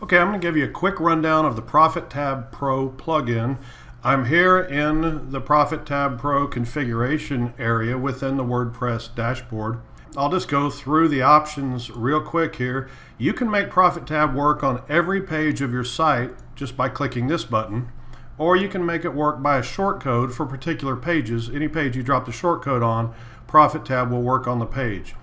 Okay, I'm going to give you a quick rundown of the ProfitTab Pro plugin. I'm here in the ProfitTab Pro configuration area within the WordPress dashboard. I'll just go through the options real quick here. You can make ProfitTab work on every page of your site just by clicking this button, or you can make it work by a shortcode for particular pages. Any page you drop the shortcode on, ProfitTab will work on the page.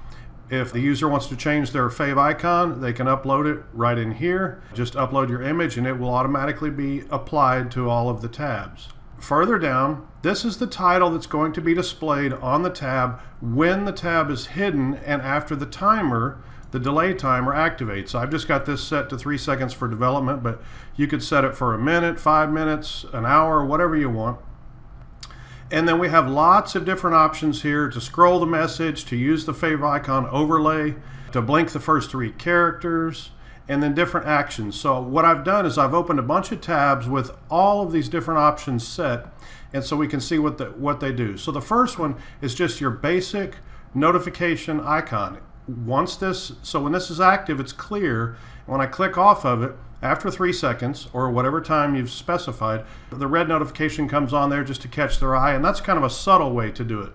If the user wants to change their fave icon, they can upload it right in here. Just upload your image and it will automatically be applied to all of the tabs. Further down, this is the title that's going to be displayed on the tab when the tab is hidden and after the timer, the delay timer, activates. So I've just got this set to 3 seconds for development, but you could set it for a minute, 5 minutes, an hour, whatever you want. And then we have lots of different options here to scroll the message, to use the fave icon overlay, to blink the first 3 characters, and then different actions. So what I've done is I've opened a bunch of tabs with all of these different options set, and so we can see what they do. So the first one is just your basic notification icon. When this is active, it's clear. When I click off of it, after 3 seconds, or whatever time you've specified, the red notification comes on there just to catch their eye, and that's kind of a subtle way to do it.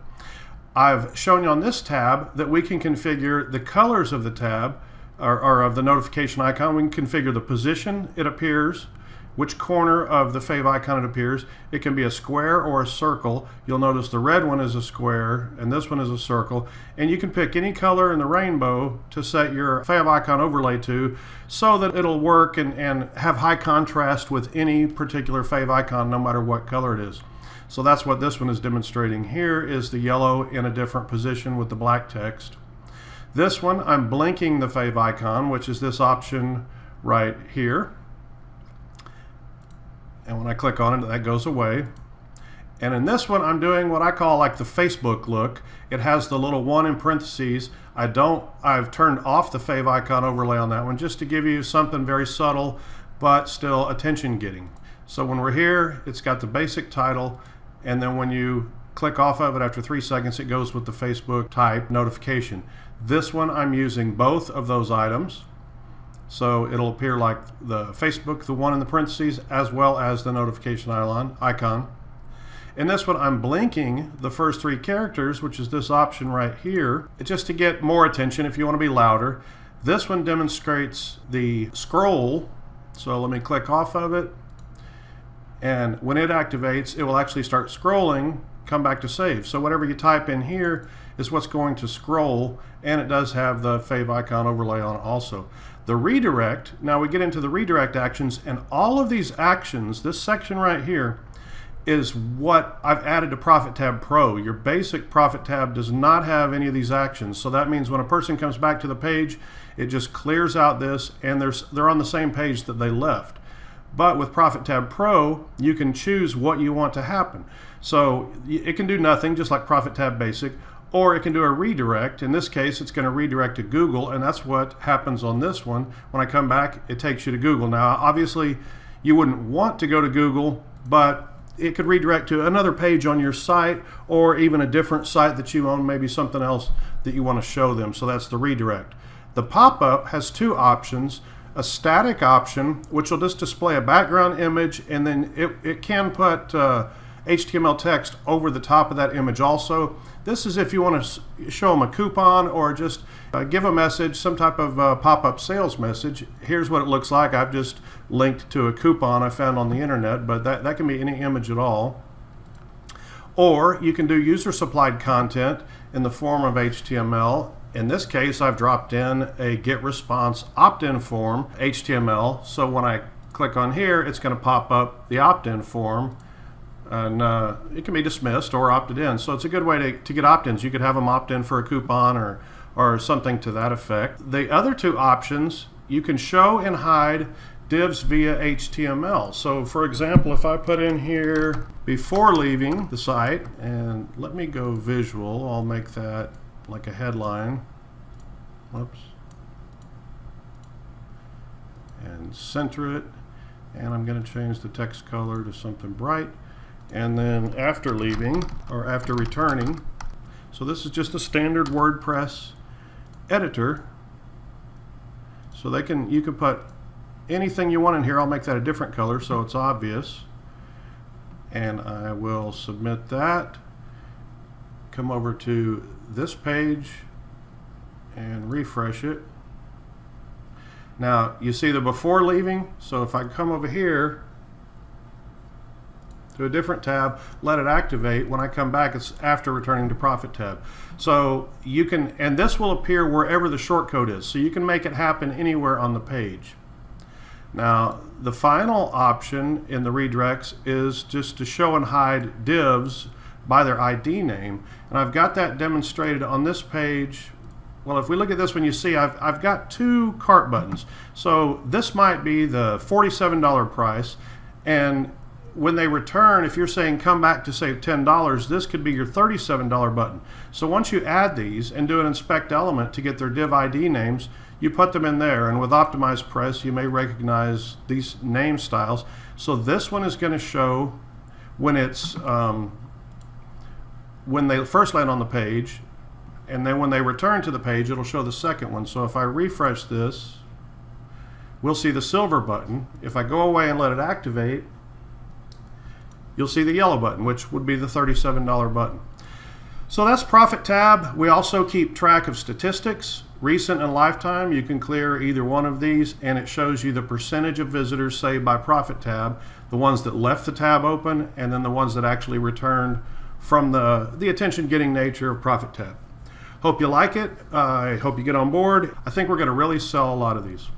I've shown you on this tab that we can configure the colors of the tab, or of the notification icon. We can configure the position it appears, which corner of the fave icon it appears. It can be a square or a circle. You'll notice the red one is a square and this one is a circle, and you can pick any color in the rainbow to set your fave icon overlay to so that it'll work and have high contrast with any particular fave icon, no matter what color it is. So that's what this one is demonstrating here, is the yellow in a different position with the black text. This one, I'm blinking the fave icon, which is this option right here. And when I click on it, that goes away. And in this one, I'm doing what I call like the Facebook look. It has the little 1 in parentheses. I've turned off the fave icon overlay on that one just to give you something very subtle, but still attention getting. So when we're here, it's got the basic title, and then when you click off of it after 3 seconds, it goes with the Facebook type notification. This one, I'm using both of those items. So it'll appear like the Facebook, the 1 in the parentheses, as well as the notification icon. In this one, I'm blinking the first 3 characters, which is this option right here, just to get more attention if you want to be louder. This one demonstrates the scroll. So let me click off of it. And when it activates, it will actually start scrolling, come back to save. So whatever you type in here is what's going to scroll, and it does have the fave icon overlay on it also. The redirect, now we get into the redirect actions, and all of these actions, this section right here, is what I've added to ProfitTab Pro. Your basic ProfitTab does not have any of these actions, so that means when a person comes back to the page, it just clears out this, and they're on the same page that they left. But with ProfitTab Pro, you can choose what you want to happen. So it can do nothing, just like ProfitTab Basic, or it can do a redirect. In this case, it's going to redirect to Google, and that's what happens on this one. When I come back, it takes you to Google. Now, obviously, you wouldn't want to go to Google, but it could redirect to another page on your site, or even a different site that you own, maybe something else that you want to show them. So that's the redirect. The pop-up has 2 options. A static option, which will just display a background image, and then it can put HTML text over the top of that image also. This is if you want to show them a coupon or just give a message, some type of pop-up sales message. Here's what it looks like. I've just linked to a coupon I found on the internet, but that can be any image at all. Or you can do user-supplied content in the form of HTML. In this case, I've dropped in a GetResponse opt-in form, HTML. So when I click on here, it's going to pop up the opt-in form, and it can be dismissed or opted in. So it's a good way to get opt-ins. You could have them opt in for a coupon or something to that effect. The other 2 options, you can show and hide divs via HTML. So for example, if I put in here before leaving the site, and let me go visual, I'll make that like a headline. Whoops. And center it. And I'm going to change the text color to something bright. And then after leaving, or after returning, so this is just a standard WordPress editor. So you can put anything you want in here, I'll make that a different color so it's obvious. And I will submit that. Come over to this page and refresh it. Now you see the before leaving, so if I come over here to a different tab, let it activate, when I come back it's after returning to Profit tab. So you can, and this will appear wherever the shortcode is, so you can make it happen anywhere on the page. Now the final option in the redirects is just to show and hide divs by their ID name, and I've got that demonstrated on this page. Well, if we look at this one, you see I've got two cart buttons. So this might be the $47 price, and when they return, if you're saying come back to save $10, this could be your $37 button. So once you add these and do an inspect element to get their div ID names, you put them in there, and with optimized press you may recognize these name styles. So this one is going to show when it's when they first land on the page, and then when they return to the page it'll show the second one. So if I refresh this, we'll see the silver button. If I go away and let it activate, you'll see the yellow button, which would be the $37 button. So that's Profit tab. We also keep track of statistics, recent and lifetime. You can clear either one of these, and it shows you the percentage of visitors saved by Profit tab, the ones that left the tab open, and then the ones that actually returned from the attention-getting nature of Profit tab. Hope you like it. I hope you get on board. I think we're going to really sell a lot of these.